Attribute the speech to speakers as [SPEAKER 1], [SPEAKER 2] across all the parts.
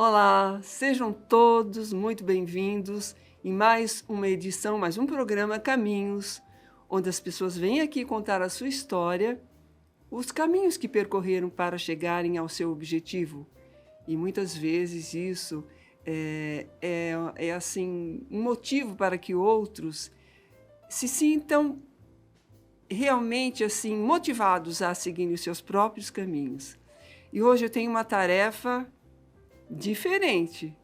[SPEAKER 1] Olá, sejam todos muito bem-vindos em mais uma edição, mais um programa Caminhos, onde as pessoas vêm aqui contar a sua história, os caminhos que percorreram para chegarem ao seu objetivo. E muitas vezes isso é assim, um motivo para que outros se sintam realmente assim motivados a seguirem os seus próprios caminhos. E hoje eu tenho uma tarefa diferente,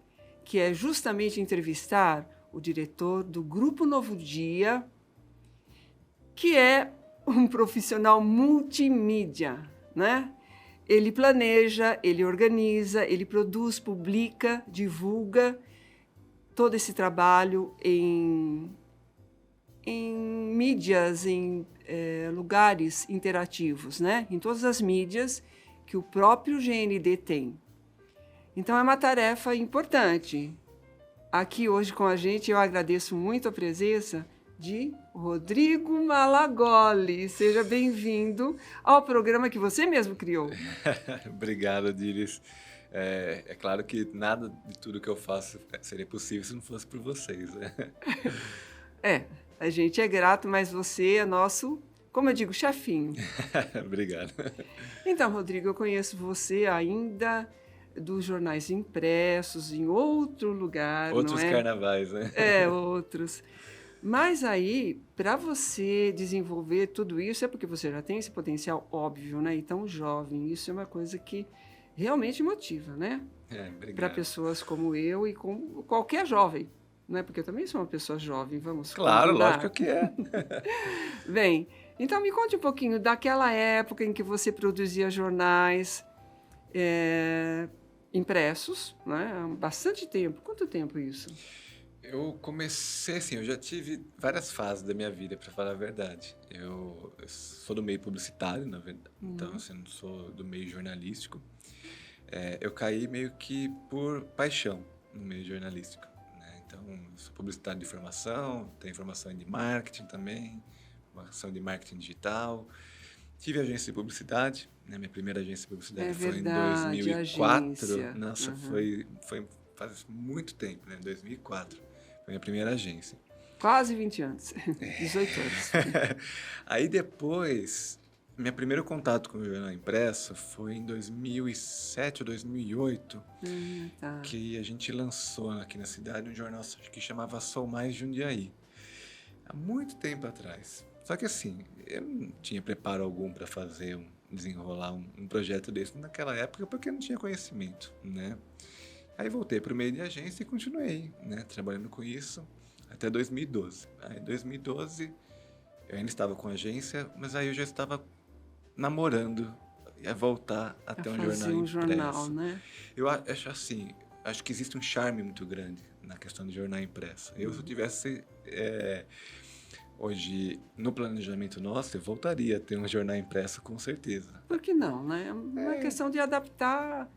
[SPEAKER 1] que é justamente entrevistar o diretor do Grupo Novo Dia, que é um profissional multimídia, né? Ele planeja, ele organiza, ele produz, publica, divulga todo esse trabalho em mídias, em lugares interativos, né? Em todas as mídias que o próprio GND tem. Então, é uma tarefa importante. Aqui hoje com a gente, eu agradeço muito a presença de Rodrigo Malagoli. Seja bem-vindo ao programa que você mesmo criou.
[SPEAKER 2] Obrigado, Diris. É claro que nada de tudo que eu faço seria possível se não fosse por vocês, né?
[SPEAKER 1] A gente é grato, mas você é nosso, como eu digo, chefinho.
[SPEAKER 2] Obrigado.
[SPEAKER 1] Então, Rodrigo, eu conheço você ainda dos jornais impressos, em outro lugar,
[SPEAKER 2] Outros
[SPEAKER 1] não é?
[SPEAKER 2] carnavais, né?
[SPEAKER 1] Outros. Mas aí, para você desenvolver tudo isso, é porque você já tem esse potencial óbvio, né? E tão jovem. Isso é uma coisa que realmente motiva, né? Para
[SPEAKER 2] Obrigado.
[SPEAKER 1] pessoas como eu e como qualquer jovem, né? Porque eu também sou uma pessoa jovem, vamos
[SPEAKER 2] Claro,
[SPEAKER 1] combinar.
[SPEAKER 2] lógico que é.
[SPEAKER 1] Bem, então me conte um pouquinho daquela época em que você produzia jornais impressos, né? Há bastante tempo. Quanto tempo isso?
[SPEAKER 2] Eu comecei assim, eu já tive várias fases da minha vida, para falar a verdade. Eu sou do meio publicitário, na verdade, então assim, não sou do meio jornalístico. Eu caí meio que por paixão no meio jornalístico, né? Então, eu sou publicitário de informação, tenho formação de marketing também, formação de marketing digital. Tive agência de publicidade, né? Minha primeira agência de publicidade foi em
[SPEAKER 1] Verdade,
[SPEAKER 2] 2004.
[SPEAKER 1] agência.
[SPEAKER 2] Nossa, foi faz muito tempo, né? 2004. Foi a minha primeira agência.
[SPEAKER 1] Quase 20 anos, 18 anos.
[SPEAKER 2] Aí depois, meu primeiro contato com o jornal impresso foi em 2007 ou 2008,
[SPEAKER 1] Tá.
[SPEAKER 2] que a gente lançou aqui na cidade um jornal que chamava Sou Mais Jundiaí. Há muito tempo atrás. Só que assim, eu não tinha preparo algum para desenrolar um projeto desse naquela época, porque eu não tinha conhecimento, né? Aí voltei para o meio de agência e continuei, né, trabalhando com isso até 2012. Aí em 2012 eu ainda estava com a agência, mas aí eu já estava namorando a voltar a ter um jornal
[SPEAKER 1] fazer um jornal,
[SPEAKER 2] impresso.
[SPEAKER 1] né?
[SPEAKER 2] Eu acho assim, acho que existe um charme muito grande na questão do jornal impresso. Eu, se eu tivesse hoje no planejamento nosso, eu voltaria a ter um jornal impresso com certeza.
[SPEAKER 1] Por que não, né? É uma questão de adaptar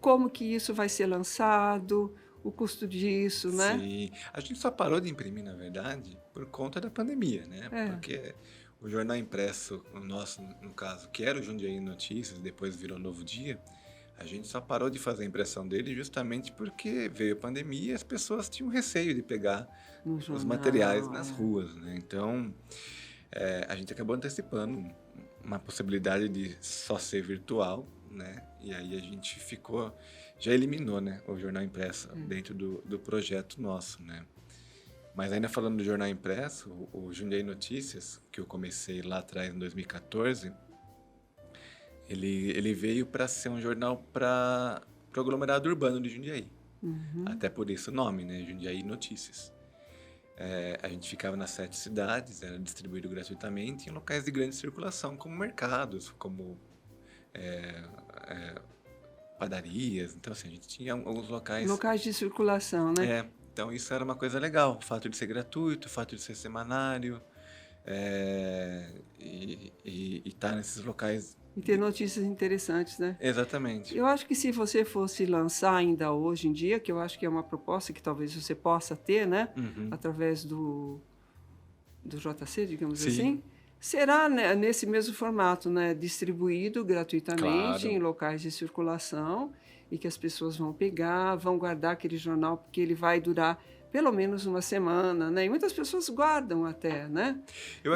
[SPEAKER 1] como que isso vai ser lançado, o custo disso, né?
[SPEAKER 2] Sim, a gente só parou de imprimir, na verdade, por conta da pandemia, né? Porque o jornal impresso, o nosso, no caso, que era o Jundiaí Notícias, depois virou Novo Dia, a gente só parou de fazer a impressão dele justamente porque veio a pandemia e as pessoas tinham receio de pegar
[SPEAKER 1] No
[SPEAKER 2] os
[SPEAKER 1] jornal,
[SPEAKER 2] materiais nas ruas, né? Então, a gente acabou antecipando uma possibilidade de só ser virtual, né? E aí a gente já eliminou, né, o jornal impresso dentro do projeto nosso, né? Mas ainda falando do jornal impresso, o Jundiaí Notícias, que eu comecei lá atrás em 2014, ele veio para ser um jornal para o aglomerado urbano de Jundiaí. Até por isso o nome, né, Jundiaí Notícias. A gente ficava nas 7 cidades, era distribuído gratuitamente em locais de grande circulação, como mercados, como padarias. Então, assim, a gente tinha alguns locais.
[SPEAKER 1] Locais de circulação, né?
[SPEAKER 2] Então isso era uma coisa legal. O fato de ser gratuito, o fato de ser semanário, e estar nesses locais.
[SPEAKER 1] E ter notícias interessantes, né?
[SPEAKER 2] Exatamente.
[SPEAKER 1] Eu acho que se você fosse lançar ainda hoje em dia, que eu acho que é uma proposta que talvez você possa ter, né? Através do JC, digamos
[SPEAKER 2] Sim.
[SPEAKER 1] assim, será, né, nesse mesmo formato, né? Distribuído gratuitamente
[SPEAKER 2] Claro.
[SPEAKER 1] em locais de circulação e que as pessoas vão pegar, vão guardar aquele jornal, porque ele vai durar pelo menos uma semana, né? E muitas pessoas guardam até, né?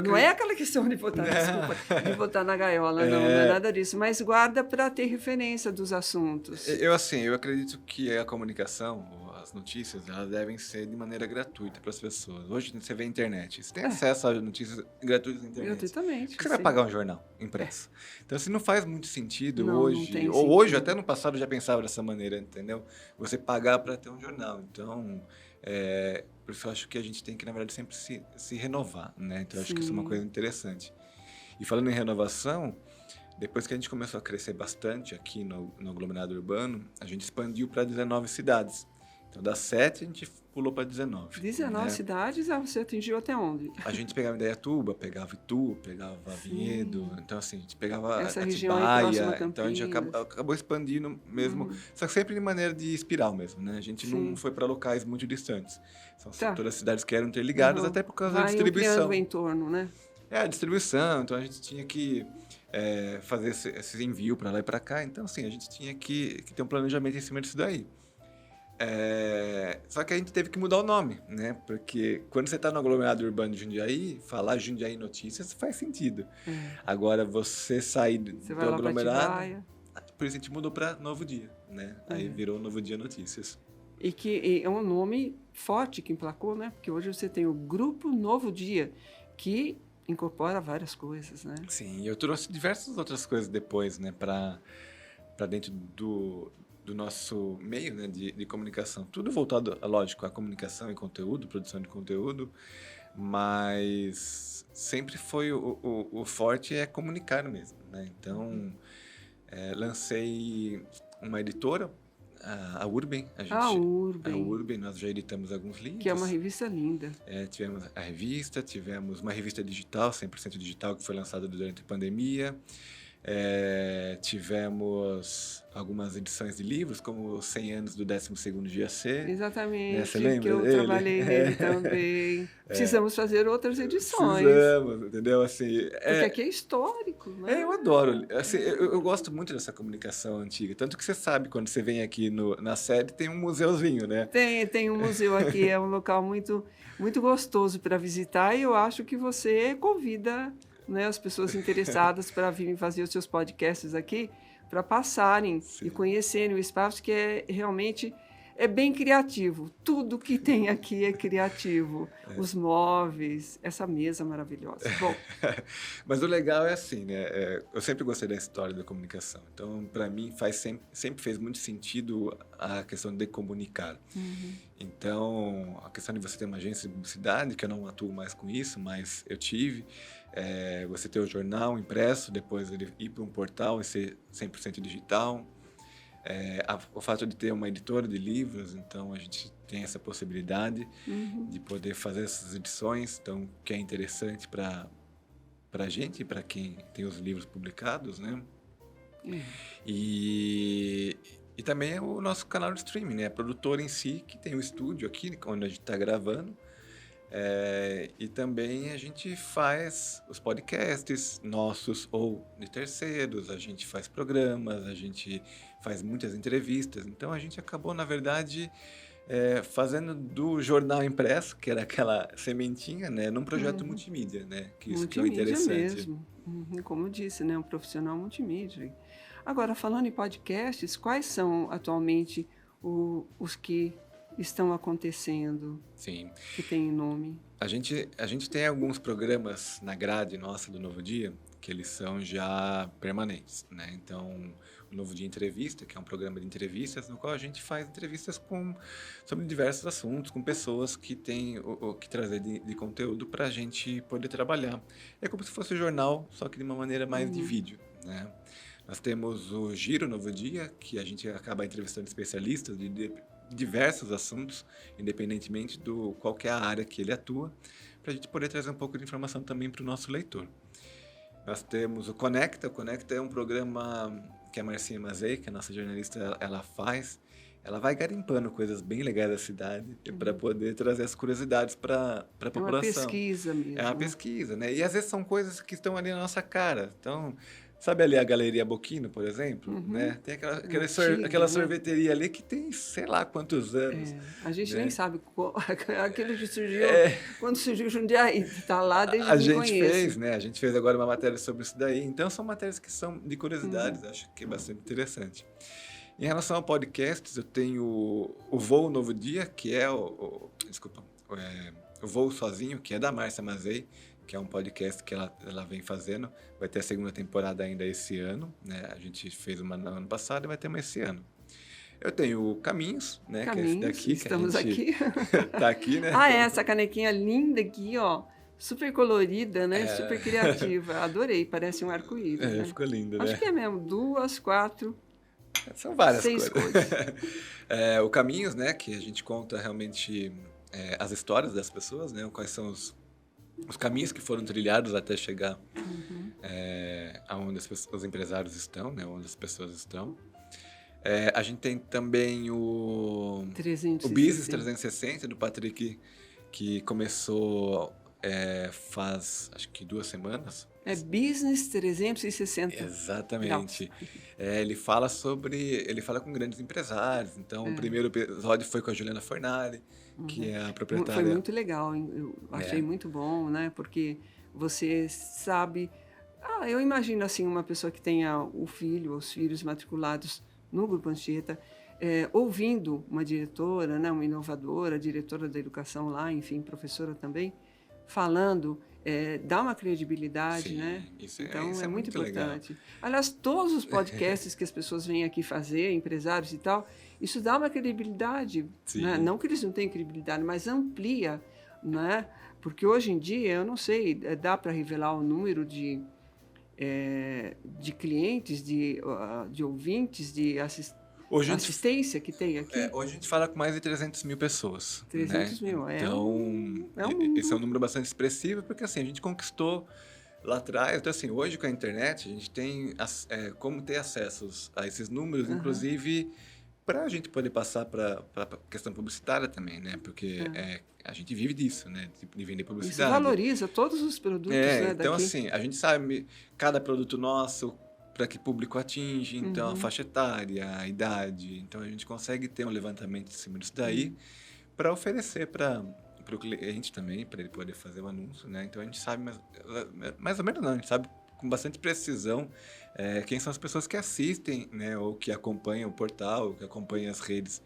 [SPEAKER 1] Não é aquela questão de botar, desculpa, de botar na gaiola, não é nada disso, mas guarda para ter referência dos assuntos.
[SPEAKER 2] Eu acredito que a comunicação, as notícias, elas devem ser de maneira gratuita para as pessoas. Hoje você vê a internet, você tem acesso a notícias gratuitas na internet.
[SPEAKER 1] Gratuitamente.
[SPEAKER 2] Por que você vai pagar um jornal impresso? Então, assim, não faz muito sentido
[SPEAKER 1] não,
[SPEAKER 2] hoje,
[SPEAKER 1] não tem
[SPEAKER 2] ou
[SPEAKER 1] sentido.
[SPEAKER 2] hoje, até no passado eu já pensava dessa maneira, entendeu? Você pagar para ter um jornal. Então, por isso eu acho que a gente tem que, na verdade, sempre se renovar, né? Então, eu acho que isso é uma coisa interessante. E falando em renovação, depois que a gente começou a crescer bastante aqui no aglomerado urbano, a gente expandiu para 19 cidades. Então, das 7, a gente pulou para 19.
[SPEAKER 1] 19 cidades, você atingiu até onde?
[SPEAKER 2] A gente pegava Indaiatuba, pegava Itu, pegava Vinhedo. Então, assim, a gente pegava
[SPEAKER 1] essa região aí próxima a
[SPEAKER 2] Atibaia. Então, a gente acabou expandindo mesmo. Só que sempre de maneira de espiral mesmo, né? A gente não foi para locais muito distantes. São todas cidades que eram interligadas, até por causa da distribuição.
[SPEAKER 1] Vai ampliando o entorno, né?
[SPEAKER 2] A distribuição. Então, a gente tinha que fazer esse envio para lá e para cá. Então, assim, a gente tinha que ter um planejamento em cima disso daí. Só que a gente teve que mudar o nome, né? Porque quando você está no aglomerado urbano de Jundiaí, falar Jundiaí Notícias faz sentido. Agora, você sair do aglomerado... Por isso a gente mudou para Novo Dia, né? Aí virou Novo Dia Notícias.
[SPEAKER 1] E é um nome forte que emplacou, né? Porque hoje você tem o Grupo Novo Dia, que incorpora várias coisas, né?
[SPEAKER 2] Sim, eu trouxe diversas outras coisas depois, né? Para dentro do nosso meio, né, de comunicação. Tudo voltado, lógico, à comunicação e conteúdo, produção de conteúdo, mas sempre foi o forte é comunicar mesmo, né? Então, lancei uma editora, a Urben.
[SPEAKER 1] A
[SPEAKER 2] Urben, nós já editamos alguns livros.
[SPEAKER 1] Que é uma revista linda.
[SPEAKER 2] Tivemos a revista, tivemos uma revista digital, 100% digital, que foi lançada durante a pandemia. Tivemos algumas edições de livros, como os 100 anos do 12º Dia C.
[SPEAKER 1] Exatamente,
[SPEAKER 2] Você lembra
[SPEAKER 1] que eu
[SPEAKER 2] dele?
[SPEAKER 1] Trabalhei nele também. Precisamos fazer outras edições.
[SPEAKER 2] Precisamos, entendeu? Assim,
[SPEAKER 1] porque aqui é histórico, né?
[SPEAKER 2] Eu adoro. Assim, eu gosto muito dessa comunicação antiga. Tanto que você sabe, quando você vem aqui na sede, tem um museuzinho, né?
[SPEAKER 1] Tem um museu aqui, é um local muito, muito gostoso para visitar e eu acho que você convida, né, as pessoas interessadas para virem fazer os seus podcasts aqui, para passarem e conhecerem o espaço, que realmente é bem criativo. Tudo que tem aqui é criativo. Os móveis, essa mesa maravilhosa. Bom.
[SPEAKER 2] Mas o legal é assim, né? Eu sempre gostei da história da comunicação. Então, para mim, sempre fez muito sentido a questão de comunicar. Então, a questão de você ter uma agência de publicidade, que eu não atuo mais com isso, mas eu tive. Você ter o jornal impresso, depois ele ir para um portal e ser 100% digital. O fato de ter uma editora de livros, então a gente tem essa possibilidade de poder fazer essas edições, então que é interessante para a gente e para quem tem os livros publicados, né? E também é o nosso canal de streaming, né? A produtora em si, que tem o estúdio aqui, onde a gente está gravando. E também a gente faz os podcasts nossos ou de terceiros, a gente faz programas, a gente faz muitas entrevistas. Então a gente acabou, na verdade, fazendo do jornal impresso, que era aquela sementinha, né, num projeto multimídia, né? Que isso que é interessante.
[SPEAKER 1] Mesmo. Como eu disse, né, um profissional multimídia. Agora, falando em podcasts, quais são atualmente os que estão acontecendo?
[SPEAKER 2] Sim.
[SPEAKER 1] Que tem nome?
[SPEAKER 2] A gente tem alguns programas na grade nossa do Novo Dia que eles são já permanentes, né? Então, o Novo Dia Entrevista, que é um programa de entrevistas no qual a gente faz entrevistas sobre diversos assuntos, com pessoas que têm o que trazer de conteúdo para a gente poder trabalhar. É como se fosse um jornal, só que de uma maneira mais de vídeo, né? Nós temos o Giro Novo Dia, que a gente acaba entrevistando especialistas de diversos assuntos, independentemente do qual que é a área que ele atua, para a gente poder trazer um pouco de informação também para o nosso leitor. Nós temos o Conecta. O Conecta é um programa que a Marcinha Mazei, que é a nossa jornalista, ela faz. Ela vai garimpando coisas bem legais da cidade para poder trazer as curiosidades para a população.
[SPEAKER 1] É uma pesquisa mesmo.
[SPEAKER 2] É uma pesquisa, né? E às vezes são coisas que estão ali na nossa cara. Então, Sabe ali a Galeria Boquino, por exemplo,
[SPEAKER 1] Uhum.
[SPEAKER 2] né? Tem
[SPEAKER 1] Antiga,
[SPEAKER 2] aquela
[SPEAKER 1] né?
[SPEAKER 2] sorveteria ali que tem sei lá quantos anos,
[SPEAKER 1] A gente nem
[SPEAKER 2] né?
[SPEAKER 1] sabe aquilo que surgiu
[SPEAKER 2] É,
[SPEAKER 1] quando surgiu Jundiaí. Está lá desde
[SPEAKER 2] a
[SPEAKER 1] que me
[SPEAKER 2] gente fez,
[SPEAKER 1] conheço.
[SPEAKER 2] né? A gente fez agora uma matéria sobre isso daí. Então, são matérias que são de
[SPEAKER 1] Uhum.
[SPEAKER 2] curiosidades, acho que é bastante interessante. Em relação a podcasts, eu tenho o Voo Novo Dia, que é desculpa, o Voo Sozinho, que é da Márcia Mazei, que é um podcast que ela vem fazendo. Vai ter a segunda temporada ainda esse ano, né? A gente fez uma no ano passado e vai ter uma esse ano. Eu tenho o Caminhos, né? Que é esse
[SPEAKER 1] Caminhos,
[SPEAKER 2] daqui, que a
[SPEAKER 1] estamos
[SPEAKER 2] gente
[SPEAKER 1] aqui.
[SPEAKER 2] tá aqui, né?
[SPEAKER 1] Ah, é, essa canequinha linda aqui, ó. Super colorida, né?
[SPEAKER 2] É,
[SPEAKER 1] Super criativa. Adorei, parece um arco-íris, né?
[SPEAKER 2] ficou lindo,
[SPEAKER 1] Acho
[SPEAKER 2] né?
[SPEAKER 1] que é mesmo, 2, 4,
[SPEAKER 2] São várias
[SPEAKER 1] 6
[SPEAKER 2] coisas.
[SPEAKER 1] cores.
[SPEAKER 2] O Caminhos, né? Que a gente conta realmente as histórias das pessoas, né? Quais são os caminhos que foram trilhados até chegar
[SPEAKER 1] Uhum.
[SPEAKER 2] aonde os empresários estão, né? Onde as pessoas estão. A gente tem também o Business
[SPEAKER 1] 360.
[SPEAKER 2] 360 do Patrick, que começou faz acho que 2 semanas.
[SPEAKER 1] É Business 360 graus.
[SPEAKER 2] Exatamente. Ele fala com grandes empresários. Então, o primeiro episódio foi com a Juliana Fornari, que
[SPEAKER 1] Uhum.
[SPEAKER 2] é a
[SPEAKER 1] Foi
[SPEAKER 2] proprietária.
[SPEAKER 1] muito legal, hein? Eu achei
[SPEAKER 2] É,
[SPEAKER 1] muito bom, né? Porque você sabe. Ah, eu imagino assim uma pessoa que tenha o filho ou os filhos matriculados no Grupo Anchieta, ouvindo uma diretora, né, uma inovadora, diretora da educação lá, enfim, professora também, falando, dá uma credibilidade, né?
[SPEAKER 2] sim,
[SPEAKER 1] Então
[SPEAKER 2] isso
[SPEAKER 1] é
[SPEAKER 2] é
[SPEAKER 1] muito
[SPEAKER 2] muito legal.
[SPEAKER 1] importante. Aliás, todos os podcasts que as pessoas vêm aqui fazer, empresários e tal, isso dá uma credibilidade, né?
[SPEAKER 2] Sim.
[SPEAKER 1] Não que eles não tenham credibilidade, mas amplia, né? Porque hoje em dia, eu não sei, dá para revelar o número de clientes, de ouvintes,
[SPEAKER 2] Hoje a gente,
[SPEAKER 1] assistência que tem aqui?
[SPEAKER 2] hoje a gente fala com mais de 300 mil pessoas, né?
[SPEAKER 1] 300 mil.
[SPEAKER 2] Então,
[SPEAKER 1] É um
[SPEAKER 2] esse é um
[SPEAKER 1] número.
[SPEAKER 2] número bastante expressivo, porque assim, a gente conquistou lá atrás. Então, assim, hoje com a internet, a gente tem como ter acessos a esses números,
[SPEAKER 1] Aham,
[SPEAKER 2] inclusive para a gente poder passar para a questão publicitária também, né? Porque
[SPEAKER 1] é.
[SPEAKER 2] a gente vive disso, né? De vender
[SPEAKER 1] Isso
[SPEAKER 2] publicidade.
[SPEAKER 1] valoriza todos os produtos, né,
[SPEAKER 2] Então
[SPEAKER 1] daqui.
[SPEAKER 2] assim, a gente sabe cada produto nosso, para que público atinge, então a
[SPEAKER 1] Uhum,
[SPEAKER 2] faixa etária, a idade. Então a gente consegue ter um levantamento em cima disso
[SPEAKER 1] uhum.
[SPEAKER 2] daí para oferecer para o cliente também, para ele poder fazer o anúncio, né? Então a gente sabe mais ou menos não, a gente sabe com bastante precisão quem são as pessoas que assistem, né? Ou que acompanham o portal, ou que acompanham as redes,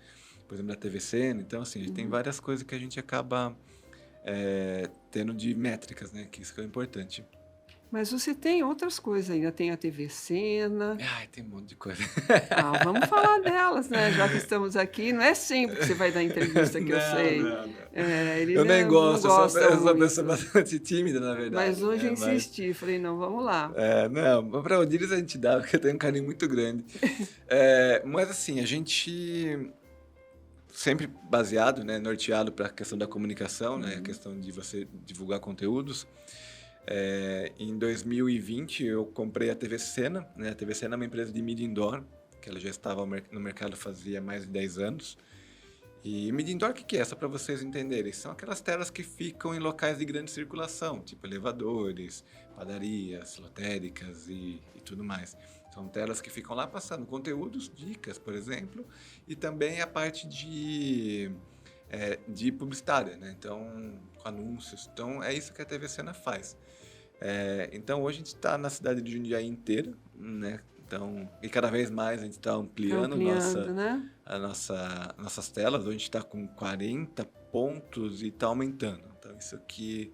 [SPEAKER 2] por exemplo, da TVC. Então assim, a gente tem várias coisas que a gente acaba tendo de métricas, né? Que isso que é importante.
[SPEAKER 1] Mas você tem outras coisas ainda, tem a TV Cena.
[SPEAKER 2] Ai, tem um monte de coisa.
[SPEAKER 1] Ah, vamos falar delas, né? Já que estamos aqui, não é sempre que você vai dar entrevista, que eu
[SPEAKER 2] Não,
[SPEAKER 1] sei.
[SPEAKER 2] não, não.
[SPEAKER 1] Ele
[SPEAKER 2] Eu nem
[SPEAKER 1] não
[SPEAKER 2] gosto,
[SPEAKER 1] gosta
[SPEAKER 2] eu sou uma pessoa
[SPEAKER 1] muito.
[SPEAKER 2] bastante tímida, na
[SPEAKER 1] Mas
[SPEAKER 2] verdade,
[SPEAKER 1] hoje
[SPEAKER 2] né?
[SPEAKER 1] eu insisti, falei, não, vamos lá.
[SPEAKER 2] Não, para o Odiris a gente dá, porque eu tenho um carinho muito grande. Mas assim, a gente sempre baseado, né, norteado para a questão da comunicação, né, a questão de você divulgar conteúdos. Em 2020 eu comprei a TV Sena, né? A TV Sena é uma empresa de mídia indoor, que ela já estava no mercado fazia mais de 10 anos. E mídia indoor, o que que é? Só para vocês entenderem. São aquelas telas que ficam em locais de grande circulação, tipo elevadores, padarias, lotéricas e tudo mais. São telas que ficam lá passando conteúdos, dicas, por exemplo, e também a parte de publicitária, né? Então, anúncios. Então, é isso que a TV Sena faz. Então, hoje a gente está na cidade de Jundiaí inteira, né? Então, e cada vez mais a gente está ampliando
[SPEAKER 1] Ampliando, né?
[SPEAKER 2] nossas telas. Hoje a gente está com 40 pontos e está aumentando. Então, isso aqui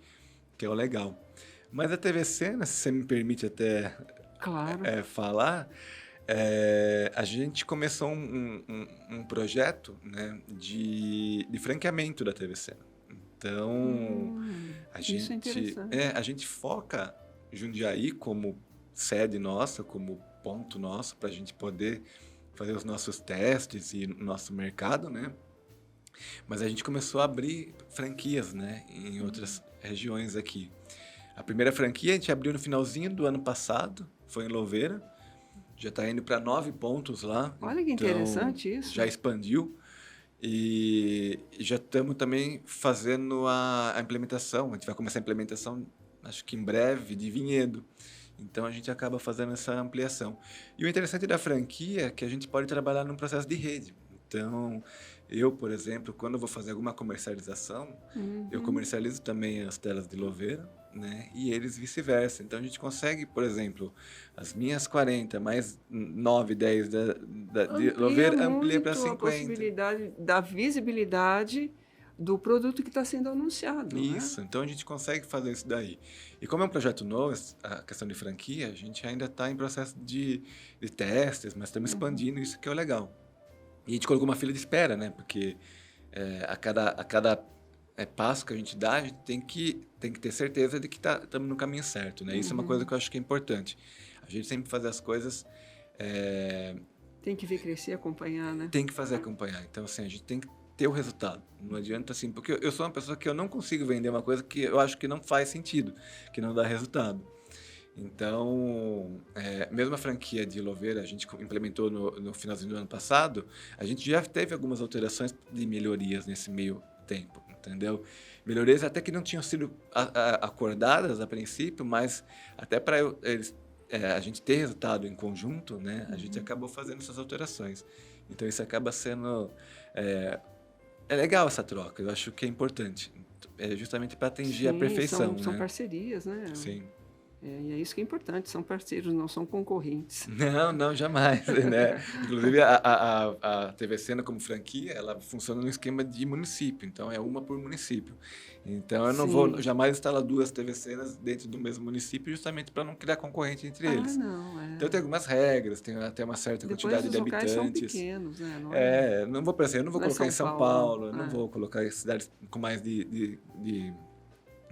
[SPEAKER 2] que é o legal. Mas a TV Sena, se você me permite até
[SPEAKER 1] Claro.
[SPEAKER 2] falar, a gente começou um projeto, né, de franqueamento da TV Sena. Então,
[SPEAKER 1] Isso é interessante.
[SPEAKER 2] a gente foca Jundiaí como sede nossa, como ponto nosso para a gente poder fazer os nossos testes e nosso mercado, né? Mas a gente começou a abrir franquias, né, em outras regiões aqui. A primeira franquia a gente abriu no finalzinho do ano passado, foi em Louveira. Já está indo para 9 pontos lá,
[SPEAKER 1] Olha que
[SPEAKER 2] então
[SPEAKER 1] interessante isso.
[SPEAKER 2] já expandiu. E já estamos também fazendo a implementação. A gente vai começar a implementação, acho que em breve, de Vinhedo. Então a gente acaba fazendo essa ampliação. E o interessante da franquia é que a gente pode trabalhar num processo de rede. Então, eu, por exemplo, quando eu vou fazer alguma comercialização, eu
[SPEAKER 1] Uhum.
[SPEAKER 2] comercializo também as telas de Louveira, né? E eles vice-versa. Então a gente consegue, por exemplo, as minhas 40 mais 9, 10 de
[SPEAKER 1] Amplia
[SPEAKER 2] Louveira, amplia para
[SPEAKER 1] muito a
[SPEAKER 2] 50.
[SPEAKER 1] possibilidade da visibilidade do produto que está sendo anunciado, né?
[SPEAKER 2] Isso, então a gente consegue fazer isso daí. E como é um projeto novo, a questão de franquia, a gente ainda está em processo de testes, mas estamos expandindo, isso que é o legal. E a gente colocou uma fila de espera, né? Porque a cada passo que a gente dá, a gente tem que ter certeza de que estamos no caminho certo, né? Isso é uma coisa que eu acho que é importante. A gente sempre fazer as coisas, é,
[SPEAKER 1] Tem que ver crescer, acompanhar, né?
[SPEAKER 2] tem que fazer acompanhar. Então, assim, a gente tem que ter o resultado. Não adianta assim, porque eu sou uma pessoa que eu não consigo vender uma coisa que eu acho que não faz sentido, que não dá resultado. Então, mesmo a franquia de Louveira, a gente implementou no finalzinho do ano passado, a gente já teve algumas alterações de melhorias nesse meio tempo, entendeu? Melhorias até que não tinham sido acordadas a princípio, mas até para a gente ter resultado em conjunto, né, a gente acabou fazendo essas alterações. Então, isso acaba sendo... É legal essa troca, eu acho que é importante. É justamente para atingir a
[SPEAKER 1] Sim,
[SPEAKER 2] perfeição,
[SPEAKER 1] são
[SPEAKER 2] né?
[SPEAKER 1] parcerias, né?
[SPEAKER 2] Sim.
[SPEAKER 1] E é isso que é importante, são parceiros, não são concorrentes.
[SPEAKER 2] Não, não, jamais, né? Inclusive, a TV Cena como franquia, ela funciona no esquema de município, então é uma por município. Então, eu não vou
[SPEAKER 1] Sim.
[SPEAKER 2] jamais instalar duas TV Cenas dentro do mesmo município, justamente para não criar concorrente entre
[SPEAKER 1] Ah,
[SPEAKER 2] eles.
[SPEAKER 1] não,
[SPEAKER 2] Então, tem algumas regras, tem até uma certa
[SPEAKER 1] Depois
[SPEAKER 2] quantidade
[SPEAKER 1] os
[SPEAKER 2] de
[SPEAKER 1] locais são
[SPEAKER 2] habitantes.
[SPEAKER 1] pequenos, né? Não é,
[SPEAKER 2] Não vou, por exemplo, eu não vou
[SPEAKER 1] não é
[SPEAKER 2] colocar em
[SPEAKER 1] São
[SPEAKER 2] São
[SPEAKER 1] Paulo.
[SPEAKER 2] Paulo, eu não
[SPEAKER 1] É.
[SPEAKER 2] vou colocar em cidades com mais de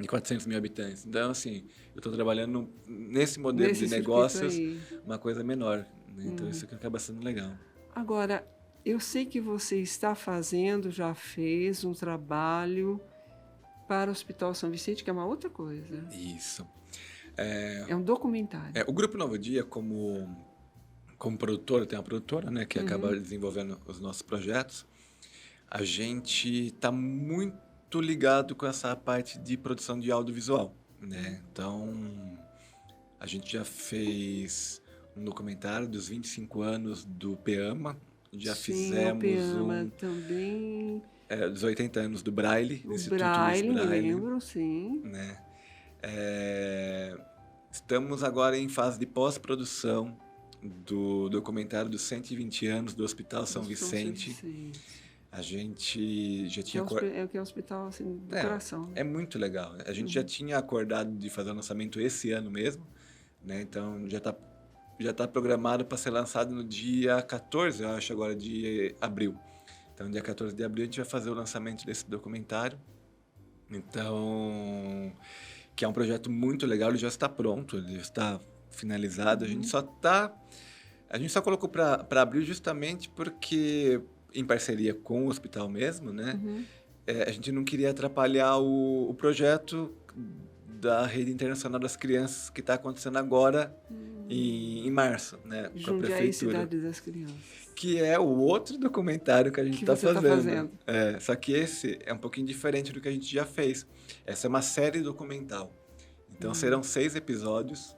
[SPEAKER 2] 400 mil habitantes. Então, assim, eu estou trabalhando nesse modelo de
[SPEAKER 1] Nesse circuito
[SPEAKER 2] negócios,
[SPEAKER 1] aí.
[SPEAKER 2] uma coisa menor, né? Então, isso que acaba sendo legal.
[SPEAKER 1] Agora, eu sei que você está fazendo, já fez um trabalho para o Hospital São Vicente, que é uma outra coisa.
[SPEAKER 2] Isso.
[SPEAKER 1] É um documentário.
[SPEAKER 2] O Grupo Novo Dia, como produtora, tem uma produtora, né, que acaba desenvolvendo os nossos projetos, a gente está muito ligado com essa parte de produção de audiovisual, né? Então, a gente já fez um documentário dos 25 anos do PEAMA, já
[SPEAKER 1] Sim, o
[SPEAKER 2] fizemos
[SPEAKER 1] Peama também.
[SPEAKER 2] dos 80 anos do Braille, do
[SPEAKER 1] O
[SPEAKER 2] Instituto Luiz
[SPEAKER 1] Braille, me
[SPEAKER 2] Braille,
[SPEAKER 1] lembro, sim.
[SPEAKER 2] né? Estamos agora em fase de pós-produção do documentário dos 120 anos do Hospital São
[SPEAKER 1] São
[SPEAKER 2] Vicente.
[SPEAKER 1] Vicente.
[SPEAKER 2] A gente já
[SPEAKER 1] Que é,
[SPEAKER 2] tinha...
[SPEAKER 1] o que é o hospital assim, do coração, né?
[SPEAKER 2] É muito legal. A gente já tinha acordado de fazer o lançamento esse ano mesmo, né? Então já tá programado para ser lançado no dia 14, eu acho, agora de abril. Então, dia 14 de abril, a gente vai fazer o lançamento desse documentário. Então, que é um projeto muito legal, ele já está pronto, ele já está finalizado. A gente só colocou para abril justamente porque, em parceria com o hospital mesmo, né? A gente não queria atrapalhar o projeto da Rede Internacional das Crianças que está acontecendo agora em março, né? Com a
[SPEAKER 1] Jundiaí,
[SPEAKER 2] prefeitura.
[SPEAKER 1] Cidade das Crianças.
[SPEAKER 2] Que é o outro documentário que a gente
[SPEAKER 1] Que
[SPEAKER 2] está
[SPEAKER 1] você tá
[SPEAKER 2] fazendo.
[SPEAKER 1] fazendo.
[SPEAKER 2] Só que esse é um pouquinho diferente do que a gente já fez. Essa é uma série documental. Então serão 6 episódios.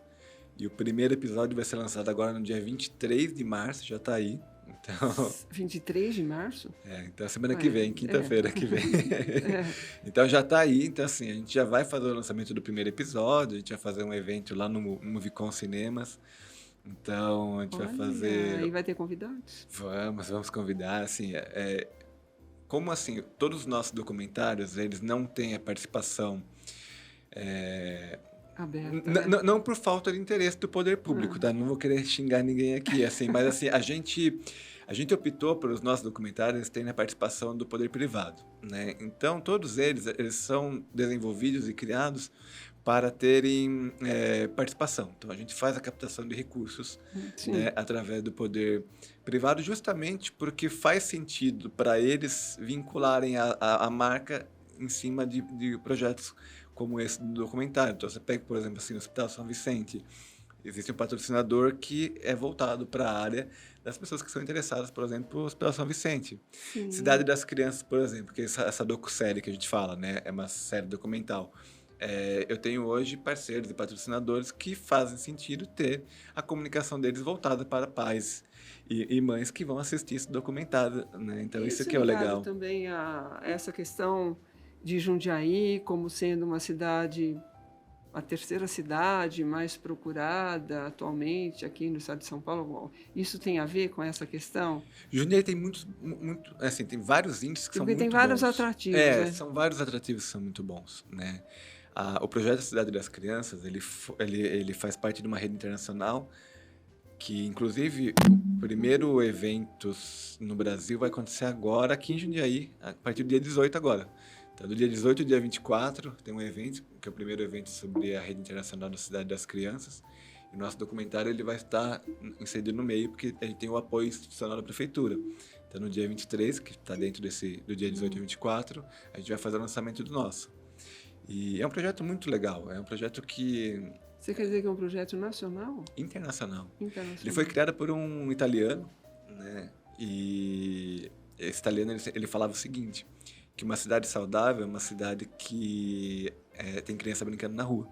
[SPEAKER 2] E o primeiro episódio vai ser lançado agora no dia 23 de março, já está aí. Então,
[SPEAKER 1] 23 de março?
[SPEAKER 2] então semana que vem, quinta-feira que vem.
[SPEAKER 1] É.
[SPEAKER 2] Então já está aí. Então, assim, a gente já vai fazer o lançamento do primeiro episódio, a gente vai fazer um evento lá no Movicon Cinemas. Então, a gente vai fazer...
[SPEAKER 1] E vai ter convidados?
[SPEAKER 2] Vamos convidar, assim, como assim, todos os nossos documentários, eles não têm a participação,
[SPEAKER 1] Aberta, né?
[SPEAKER 2] não por falta de interesse do poder público, tá? Não vou querer xingar ninguém aqui, assim, mas assim, a gente optou para os nossos documentários terem a participação do poder privado, né? Então, todos eles são desenvolvidos e criados para terem participação. Então, a gente faz a captação de recursos, né, através do poder privado, justamente porque faz sentido para eles vincularem a marca em cima de projetos como esse do documentário. Então, você pega, por exemplo, assim, o Hospital São Vicente, existe um patrocinador que é voltado para a área das pessoas que são interessadas, por exemplo, no Hospital São Vicente.
[SPEAKER 1] Sim.
[SPEAKER 2] Cidade das Crianças, por exemplo, que é essa docu-série que a gente fala, né? É uma série documental. eu tenho hoje parceiros e patrocinadores que fazem sentido ter a comunicação deles voltada para pais e mães que vão assistir esse documentário, né? Então isso aqui é o
[SPEAKER 1] ligado
[SPEAKER 2] legal.
[SPEAKER 1] também a essa questão de Jundiaí como sendo uma cidade, a terceira cidade mais procurada atualmente aqui no estado de São Paulo. Isso tem a ver com essa questão?
[SPEAKER 2] Jundiaí tem assim, tem vários índices que são
[SPEAKER 1] Porque
[SPEAKER 2] muito
[SPEAKER 1] tem vários
[SPEAKER 2] bons.
[SPEAKER 1] atrativos, né?
[SPEAKER 2] São vários atrativos que são muito bons, né? O projeto da Cidade das Crianças, ele faz parte de uma rede internacional que, inclusive, o primeiro evento no Brasil vai acontecer agora aqui em Jundiaí, a partir do dia 18 agora. Então, do dia 18 ao dia 24, tem um evento, que é o primeiro evento sobre a rede internacional da Cidade das Crianças. E o nosso documentário ele vai estar inserido no meio, porque a gente tem o apoio institucional da prefeitura. Então, no dia 23, que está dentro do dia 18 e 24, a gente vai fazer o lançamento do nosso. E é um projeto muito legal, é um projeto que...
[SPEAKER 1] Você quer dizer que é um projeto nacional?
[SPEAKER 2] Internacional.
[SPEAKER 1] Internacional.
[SPEAKER 2] Ele foi criado por um italiano, né? E esse italiano ele falava o seguinte, que uma cidade saudável é uma cidade que tem criança brincando na rua.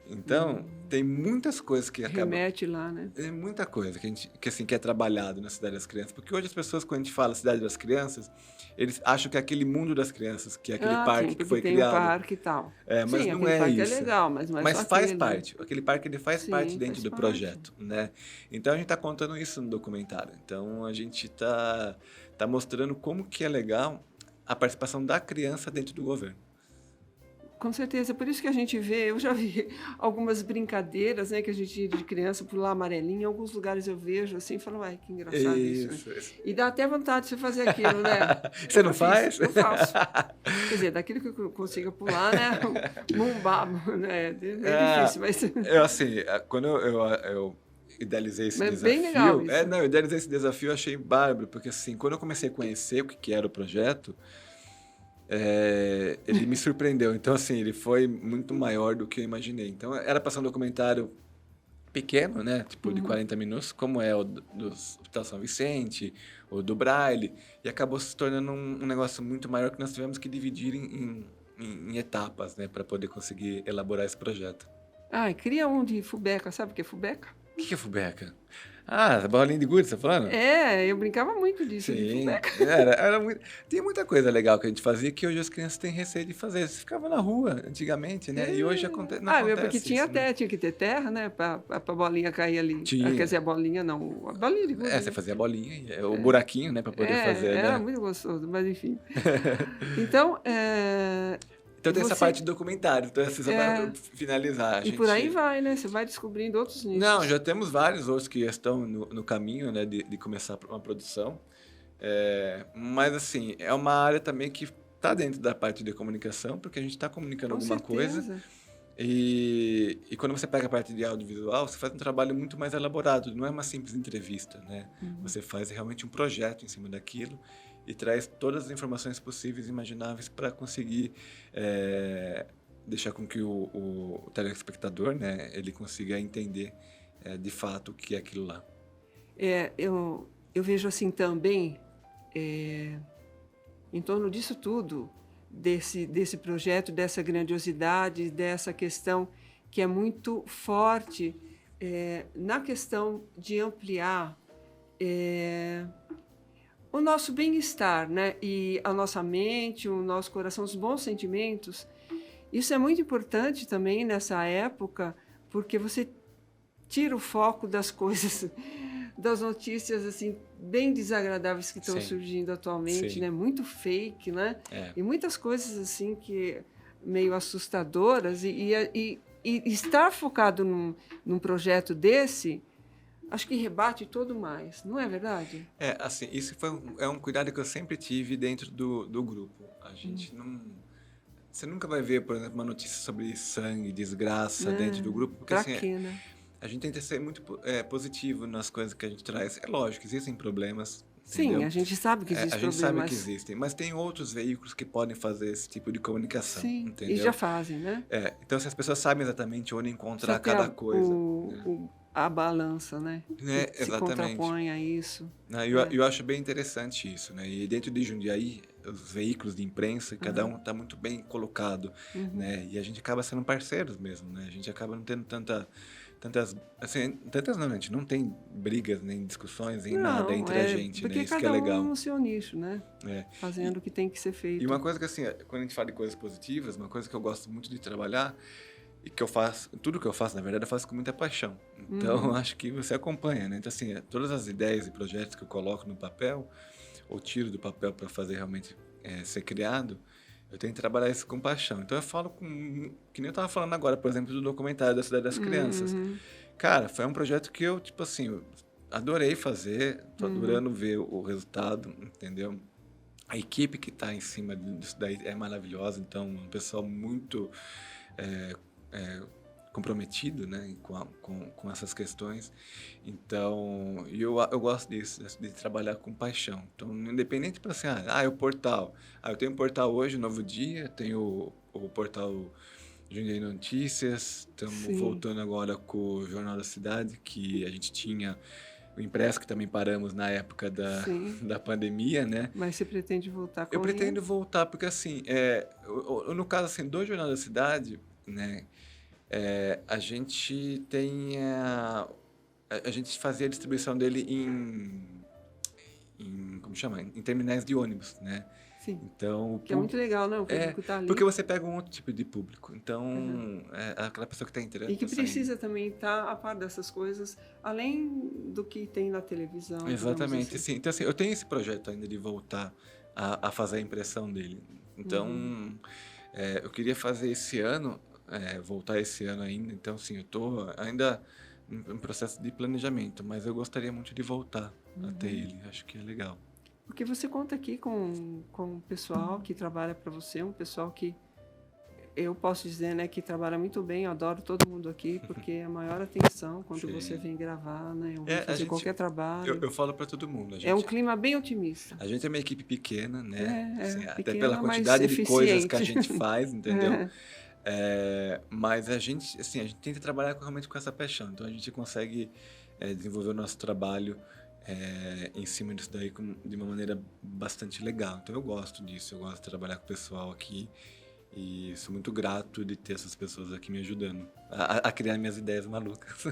[SPEAKER 2] Então, tem muitas coisas que acabam...
[SPEAKER 1] Remete lá, né?
[SPEAKER 2] Tem muita coisa que é trabalhado na Cidade das Crianças. Porque hoje as pessoas, quando a gente fala Cidade das Crianças, eles acham que é aquele mundo das crianças, que é aquele parque
[SPEAKER 1] sim,
[SPEAKER 2] que foi
[SPEAKER 1] tem
[SPEAKER 2] criado.
[SPEAKER 1] Um parque e tal.
[SPEAKER 2] Mas
[SPEAKER 1] sim,
[SPEAKER 2] não
[SPEAKER 1] aquele
[SPEAKER 2] é
[SPEAKER 1] parque
[SPEAKER 2] isso.
[SPEAKER 1] É legal, mas não é
[SPEAKER 2] mas
[SPEAKER 1] só
[SPEAKER 2] faz
[SPEAKER 1] aquele,
[SPEAKER 2] parte. Aquele parque ele faz
[SPEAKER 1] Sim,
[SPEAKER 2] parte dentro
[SPEAKER 1] faz
[SPEAKER 2] do
[SPEAKER 1] parte.
[SPEAKER 2] projeto, né? Então a gente está contando isso no documentário. Então a gente tá mostrando como que é legal a participação da criança dentro do governo.
[SPEAKER 1] Com certeza, por isso que a gente vê, eu já vi algumas brincadeiras, né, que a gente tinha de criança, pular amarelinho, em alguns lugares eu vejo assim, e falo, ai, que engraçado isso. Né? E dá até vontade de você fazer aquilo, né?
[SPEAKER 2] Você não faz?
[SPEAKER 1] Eu faço. Quer dizer, daquilo que eu consiga pular, né? Mumbabo, né? É difícil, mas...
[SPEAKER 2] assim, quando eu idealizei esse desafio...
[SPEAKER 1] bem legal isso.
[SPEAKER 2] Eu idealizei esse desafio, eu achei bárbaro, porque assim, quando eu comecei a conhecer o que era o projeto, ele me surpreendeu. Então, assim, ele foi muito maior do que eu imaginei. Então, era para ser um documentário pequeno, né? Tipo, de 40 minutos, como é o do Hospital São Vicente, o do Braille, e acabou se tornando um negócio muito maior que nós tivemos que dividir em etapas, né? Para poder conseguir elaborar esse projeto.
[SPEAKER 1] Cria um de fubeca, sabe o que é fubeca?
[SPEAKER 2] O que é fubeca? A bolinha de gude, você tá falando?
[SPEAKER 1] Eu brincava muito disso.
[SPEAKER 2] Sim, era muito... Tem muita coisa legal que a gente fazia que hoje as crianças têm receio de fazer. Você ficava na rua antigamente, né? E hoje não acontece
[SPEAKER 1] porque tinha
[SPEAKER 2] isso, né?
[SPEAKER 1] tinha que ter terra, né? Pra bolinha cair ali.
[SPEAKER 2] Tinha.
[SPEAKER 1] Quer dizer, a bolinha não, a bolinha de gude.
[SPEAKER 2] Você fazia a bolinha, o buraquinho, né? Pra poder fazer,
[SPEAKER 1] era
[SPEAKER 2] né?
[SPEAKER 1] muito gostoso, mas enfim. Então,
[SPEAKER 2] Então tem essa parte do documentário, então só para finalizar.
[SPEAKER 1] E por aí vai, né? Você vai descobrindo outros nichos.
[SPEAKER 2] Não, já temos vários outros que estão no caminho, né, de começar uma produção. Mas, assim, é uma área também que está dentro da parte de comunicação, porque a gente está comunicando alguma coisa. E quando você pega a parte de audiovisual, você faz um trabalho muito mais elaborado. Não é uma simples entrevista, né? Você faz realmente um projeto em cima daquilo e traz todas as informações possíveis e imagináveis para conseguir deixar com que o telespectador, né, ele consiga entender de fato o que é aquilo lá.
[SPEAKER 1] Eu vejo assim também, em torno disso tudo, desse projeto, dessa grandiosidade, dessa questão que é muito forte na questão de ampliar o nosso bem-estar, né? E a nossa mente, o nosso coração, os bons sentimentos. Isso é muito importante também nessa época, porque você tira o foco das coisas, das notícias assim bem desagradáveis que estão surgindo atualmente, né? Muito fake, né? E muitas coisas assim que meio assustadoras e estar focado num projeto desse, acho que rebate todo mais, não é verdade?
[SPEAKER 2] Assim, isso é um cuidado que eu sempre tive dentro do grupo. A gente não... Você nunca vai ver, por exemplo, uma notícia sobre sangue, desgraça dentro do grupo. Porque, assim,
[SPEAKER 1] quê, né?
[SPEAKER 2] A gente tenta ser muito positivo nas coisas que a gente traz. É lógico, existem problemas.
[SPEAKER 1] Sim,
[SPEAKER 2] entendeu?
[SPEAKER 1] A gente sabe que existem problemas.
[SPEAKER 2] A gente sabe que existem, mas tem outros veículos que podem fazer esse tipo de comunicação.
[SPEAKER 1] Sim,
[SPEAKER 2] entendeu?
[SPEAKER 1] e já fazem, né?
[SPEAKER 2] Então, se as pessoas sabem exatamente onde encontrar cada coisa.
[SPEAKER 1] a balança, né?
[SPEAKER 2] né?
[SPEAKER 1] Que se
[SPEAKER 2] Exatamente.
[SPEAKER 1] contrapõe a isso.
[SPEAKER 2] Né,
[SPEAKER 1] É.
[SPEAKER 2] eu acho bem interessante isso, né? E dentro de Jundiaí, os veículos de imprensa, cada
[SPEAKER 1] Aham.
[SPEAKER 2] um está muito bem colocado,
[SPEAKER 1] Uhum.
[SPEAKER 2] né? E a gente acaba sendo parceiros mesmo, né? A gente acaba não tendo tantas, assim, tantas não, né? A gente não tem brigas nem discussões em nada
[SPEAKER 1] Não,
[SPEAKER 2] entre a
[SPEAKER 1] é
[SPEAKER 2] gente, né?
[SPEAKER 1] porque
[SPEAKER 2] Isso que é
[SPEAKER 1] cada um
[SPEAKER 2] legal.
[SPEAKER 1] no seu nicho, né?
[SPEAKER 2] É.
[SPEAKER 1] Fazendo o que tem que ser
[SPEAKER 2] E
[SPEAKER 1] feito.
[SPEAKER 2] uma coisa que, assim, quando a gente fala de coisas positivas, uma coisa que eu gosto muito de trabalhar e que eu faço, tudo que eu faço, na verdade, eu faço com muita paixão. Então,
[SPEAKER 1] Uhum.
[SPEAKER 2] acho que você acompanha, né? Então, assim, todas as ideias e projetos que eu coloco no papel, ou tiro do papel para fazer realmente ser criado, eu tenho que trabalhar isso com paixão. Então, eu falo com, que nem eu estava falando agora, por exemplo, do documentário da Cidade das Crianças.
[SPEAKER 1] Uhum.
[SPEAKER 2] Cara, foi um projeto que eu, tipo assim, eu adorei fazer, tô
[SPEAKER 1] Uhum.
[SPEAKER 2] adorando ver o resultado, entendeu? A equipe que está em cima disso daí é maravilhosa, então, um pessoal muito é, é, comprometido, né, com essas questões. Então, eu gosto disso, de trabalhar com paixão. Então, independente para assim, é o portal. Eu tenho um portal hoje, Novo Dia, tenho o portal Jundiaí Notícias, estamos
[SPEAKER 1] Sim,
[SPEAKER 2] voltando agora com o Jornal da Cidade, que a gente tinha o impresso, que também paramos na época
[SPEAKER 1] sim.
[SPEAKER 2] da pandemia, né?
[SPEAKER 1] Mas você pretende voltar
[SPEAKER 2] Eu
[SPEAKER 1] com ele?
[SPEAKER 2] pretendo voltar, porque assim, no caso assim, do Jornal da Cidade, né, a gente tem a gente fazia a distribuição dele como chama? Em terminais de ônibus, né?
[SPEAKER 1] Sim.
[SPEAKER 2] Então,
[SPEAKER 1] Que é muito legal, né? O
[SPEAKER 2] é,
[SPEAKER 1] público está
[SPEAKER 2] porque
[SPEAKER 1] ali.
[SPEAKER 2] você pega um outro tipo de público.
[SPEAKER 1] Aham.
[SPEAKER 2] Então, aquela pessoa que está
[SPEAKER 1] E que
[SPEAKER 2] saindo.
[SPEAKER 1] precisa também estar a par dessas coisas, além do que tem na televisão, digamos
[SPEAKER 2] Exatamente,
[SPEAKER 1] assim.
[SPEAKER 2] sim. Então, assim, eu tenho esse projeto ainda de voltar a fazer a impressão dele.
[SPEAKER 1] Uhum.
[SPEAKER 2] Então, eu queria fazer esse ano, voltar esse ano ainda. Então, assim, eu estou ainda em processo de planejamento, mas eu gostaria muito de voltar a ter
[SPEAKER 1] Uhum.
[SPEAKER 2] ele. Acho que é legal.
[SPEAKER 1] Porque você conta aqui com um pessoal que trabalha para você, um pessoal que eu posso dizer, né, que trabalha muito bem. Eu adoro todo mundo aqui, porque é a maior atenção quando você
[SPEAKER 2] Sim.
[SPEAKER 1] vem gravar, né, ou vem
[SPEAKER 2] A
[SPEAKER 1] fazer
[SPEAKER 2] gente,
[SPEAKER 1] qualquer trabalho.
[SPEAKER 2] eu falo para todo mundo,
[SPEAKER 1] É um clima bem otimista.
[SPEAKER 2] a gente é uma equipe pequena, né? Assim, até pela
[SPEAKER 1] Pequena, mas
[SPEAKER 2] quantidade de coisas que a
[SPEAKER 1] eficiente.
[SPEAKER 2] gente faz, entendeu? Mas a gente, assim, a gente tenta trabalhar realmente com essa paixão. Então a gente consegue desenvolver o nosso trabalho em cima disso daí de uma maneira bastante legal. Então eu gosto disso, eu gosto de trabalhar com o pessoal aqui e sou muito grato de ter essas pessoas aqui me ajudando a criar minhas ideias malucas.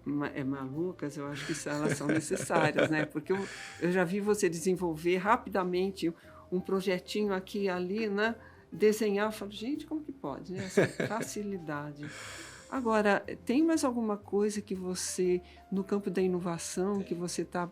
[SPEAKER 1] Malucas, eu acho que elas são necessárias, né? Porque eu já vi você desenvolver rapidamente um projetinho aqui e ali, né? Desenhar, eu falo, gente, como que pode, né? Essa facilidade. Agora, tem mais alguma coisa que você, no campo da inovação, que você está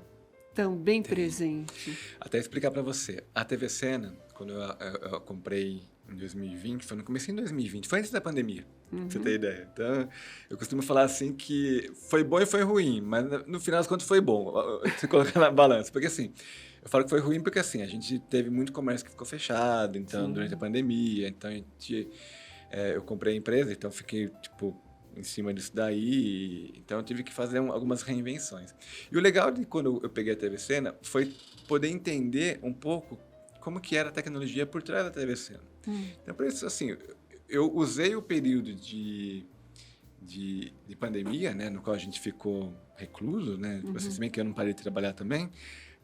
[SPEAKER 1] também
[SPEAKER 2] Tem.
[SPEAKER 1] presente?
[SPEAKER 2] Até explicar para você, a TV Sena, quando eu comprei em 2020, foi no começo em 2020, foi antes da pandemia, pra você ter
[SPEAKER 1] Uhum.
[SPEAKER 2] ideia. Então, eu costumo falar assim que foi bom e foi ruim, mas no final das contas foi bom, se colocar na balança. Porque assim, eu falo que foi ruim porque assim, a gente teve muito comércio que ficou fechado, então, durante a
[SPEAKER 1] Sim.
[SPEAKER 2] pandemia, então eu comprei a empresa, então fiquei, tipo, em cima disso daí, então eu tive que fazer algumas reinvenções. E o legal de quando eu peguei a TV Sena foi poder entender um pouco como que era a tecnologia por trás da TV Sena.
[SPEAKER 1] Hum.
[SPEAKER 2] Então, por isso, assim, eu usei o período de pandemia, né, no qual a gente ficou recluso, né, tipo assim, se
[SPEAKER 1] Uhum.
[SPEAKER 2] bem que eu não parei de trabalhar também,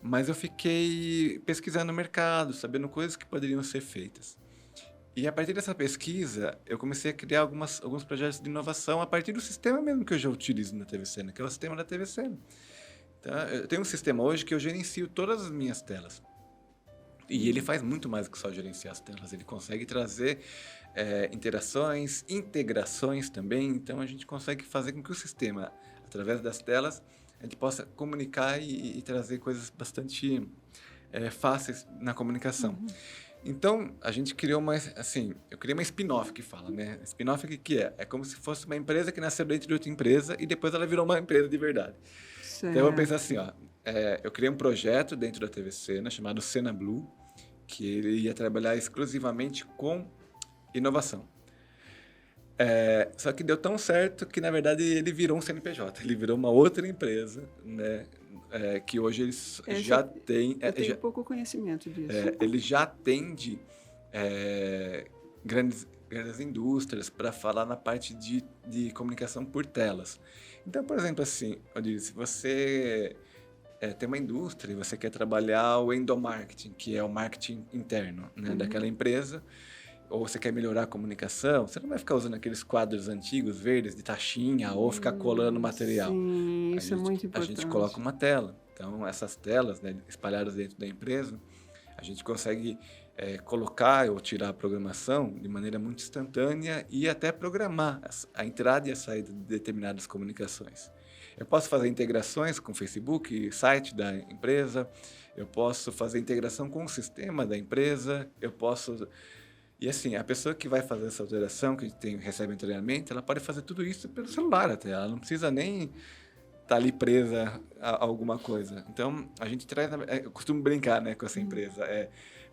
[SPEAKER 2] mas eu fiquei pesquisando o mercado, sabendo coisas que poderiam ser feitas. E a partir dessa pesquisa, eu comecei a criar alguns projetos de inovação a partir do sistema mesmo que eu já utilizo na TV Sena, que é o sistema da TV Sena. Então, eu tenho um sistema hoje que eu gerencio todas as minhas telas. E ele faz muito mais do que só gerenciar as telas. Ele consegue trazer interações, integrações também. Então, a gente consegue fazer com que o sistema, através das telas, a gente possa comunicar e trazer coisas bastante fáceis na comunicação.
[SPEAKER 1] Uhum.
[SPEAKER 2] Então, a gente criou eu criei uma spin-off que fala, né? Spin-off o que que é? É como se fosse uma empresa que nasceu dentro de outra empresa e depois ela virou uma empresa de verdade. Então, eu pensei
[SPEAKER 1] Certo.
[SPEAKER 2] assim, ó, eu criei um projeto dentro da TV Sena chamado Sena Blue, que ele ia trabalhar exclusivamente com inovação. Só que deu tão certo que, na verdade, ele virou um CNPJ, ele virou uma outra empresa, né? Que hoje eles já têm,
[SPEAKER 1] Eu tenho pouco conhecimento disso.
[SPEAKER 2] ele já atende grandes grandes indústrias para falar na parte de comunicação por telas. Então, por exemplo, assim, Odile, se você tem uma indústria e você quer trabalhar o endomarketing, que é o marketing interno, né, daquela empresa, ou você quer melhorar a comunicação, você não vai ficar usando aqueles quadros antigos, verdes, de taxinha, ou ficar colando material.
[SPEAKER 1] Sim, isso é muito
[SPEAKER 2] A
[SPEAKER 1] importante.
[SPEAKER 2] gente coloca uma tela. Então, essas telas, né, espalhadas dentro da empresa, a gente consegue colocar ou tirar a programação de maneira muito instantânea e até programar a entrada e a saída de determinadas comunicações. Eu posso fazer integrações com o Facebook, site da empresa, eu posso fazer integração com o sistema da empresa, eu posso... E assim, a pessoa que vai fazer essa alteração, que recebe um treinamento, ela pode fazer tudo isso pelo celular até, ela não precisa nem estar ali presa a alguma coisa. Então, a gente traz... Eu costumo brincar, né, com essa empresa,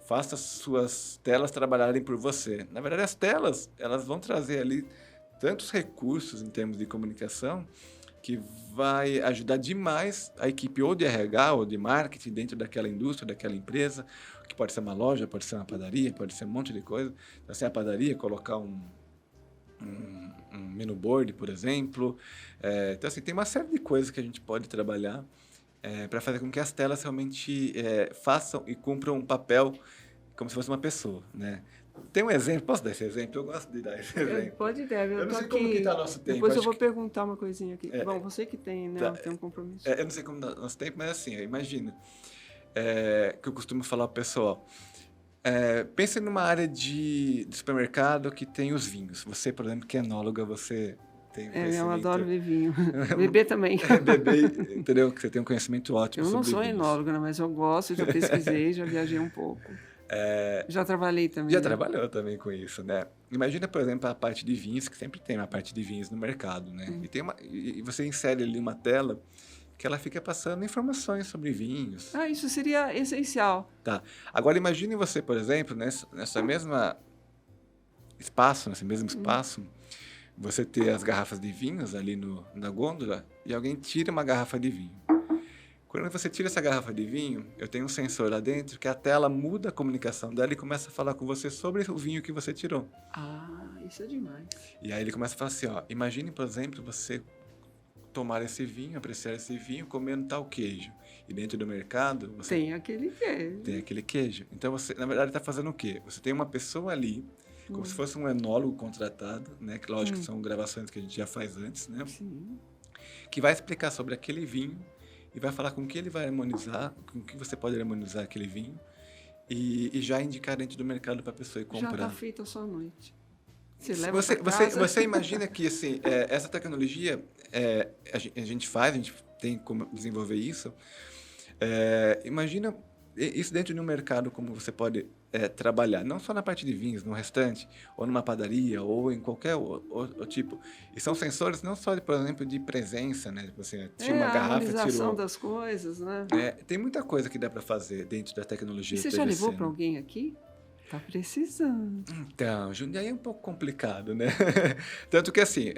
[SPEAKER 2] faça suas telas trabalharem por você. Na verdade, as telas, elas vão trazer ali tantos recursos em termos de comunicação que vai ajudar demais a equipe ou de RH ou de marketing dentro daquela indústria, daquela empresa, que pode ser uma loja, pode ser uma padaria, pode ser um monte de coisa. Então, assim, a padaria, colocar um menu board, por exemplo. Então, assim, tem uma série de coisas que a gente pode trabalhar para fazer com que as telas realmente façam e cumpram um papel como se fosse uma pessoa, né? Tem um exemplo, posso dar esse exemplo? Eu gosto de dar esse exemplo.
[SPEAKER 1] Pode dar,
[SPEAKER 2] Eu não
[SPEAKER 1] tô
[SPEAKER 2] sei
[SPEAKER 1] aqui.
[SPEAKER 2] como que está nosso tempo.
[SPEAKER 1] Depois eu
[SPEAKER 2] acho
[SPEAKER 1] vou perguntar uma coisinha aqui.
[SPEAKER 2] É,
[SPEAKER 1] Bom, você que tem, né?
[SPEAKER 2] tá.
[SPEAKER 1] Tem um compromisso.
[SPEAKER 2] Eu não sei como está nosso tempo, mas assim, imagina, que eu costumo falar pro pessoal. Pense numa área de supermercado que tem os vinhos. Você, por exemplo, que é enóloga, você tem conhecimento...
[SPEAKER 1] Eu adoro ver vinho. Beber também.
[SPEAKER 2] Beber, entendeu? Que você tem um conhecimento ótimo
[SPEAKER 1] Eu não
[SPEAKER 2] sobre
[SPEAKER 1] sou
[SPEAKER 2] vinhos.
[SPEAKER 1] enóloga, né, mas eu gosto, já pesquisei, já viajei um pouco. Já trabalhei também.
[SPEAKER 2] Já
[SPEAKER 1] né?
[SPEAKER 2] trabalhou também com isso, né? Imagina, por exemplo, a parte de vinhos, que sempre tem uma parte de vinhos no mercado, né? E você insere ali uma tela que ela fica passando informações sobre vinhos.
[SPEAKER 1] Isso seria essencial.
[SPEAKER 2] Tá. Agora, imagine você, por exemplo, nesse mesmo espaço, você ter as garrafas de vinhos ali na gôndola e alguém tira uma garrafa de vinho. Quando você tira essa garrafa de vinho, eu tenho um sensor lá dentro que a tela muda a comunicação dela e começa a falar com você sobre o vinho que você tirou.
[SPEAKER 1] Isso é demais.
[SPEAKER 2] E aí ele começa a falar assim, ó, imagine, por exemplo, você tomar esse vinho, apreciar esse vinho, comendo tal queijo. E dentro do mercado, você
[SPEAKER 1] Tem aquele queijo.
[SPEAKER 2] tem aquele queijo. Então, você, na verdade, está fazendo o quê? Você tem uma pessoa ali, como se fosse um enólogo contratado, né? Que lógico que são gravações que a gente já faz antes, né?
[SPEAKER 1] Sim.
[SPEAKER 2] Que vai explicar sobre aquele vinho e vai falar com que ele vai harmonizar, com que você pode harmonizar aquele vinho e já indicar dentro do mercado para a pessoa ir comprar.
[SPEAKER 1] Já está feita a sua noite. Você leva pra casa.
[SPEAKER 2] Você imagina que assim, essa tecnologia a gente tem como desenvolver isso. Imagina isso dentro de um mercado como você pode trabalhar, não só na parte de vinhos, no restante, ou numa padaria, ou em qualquer outro tipo. E são sensores não só, por exemplo, de presença, né? Você tinha uma
[SPEAKER 1] a
[SPEAKER 2] garrafa e
[SPEAKER 1] harmonização
[SPEAKER 2] tirou.
[SPEAKER 1] das coisas, né?
[SPEAKER 2] Tem muita coisa que dá para fazer dentro da tecnologia
[SPEAKER 1] E você
[SPEAKER 2] PVC,
[SPEAKER 1] já levou
[SPEAKER 2] né?
[SPEAKER 1] para alguém aqui? Tá precisando.
[SPEAKER 2] Então, Jundiaí é um pouco complicado, né? Tanto que, assim,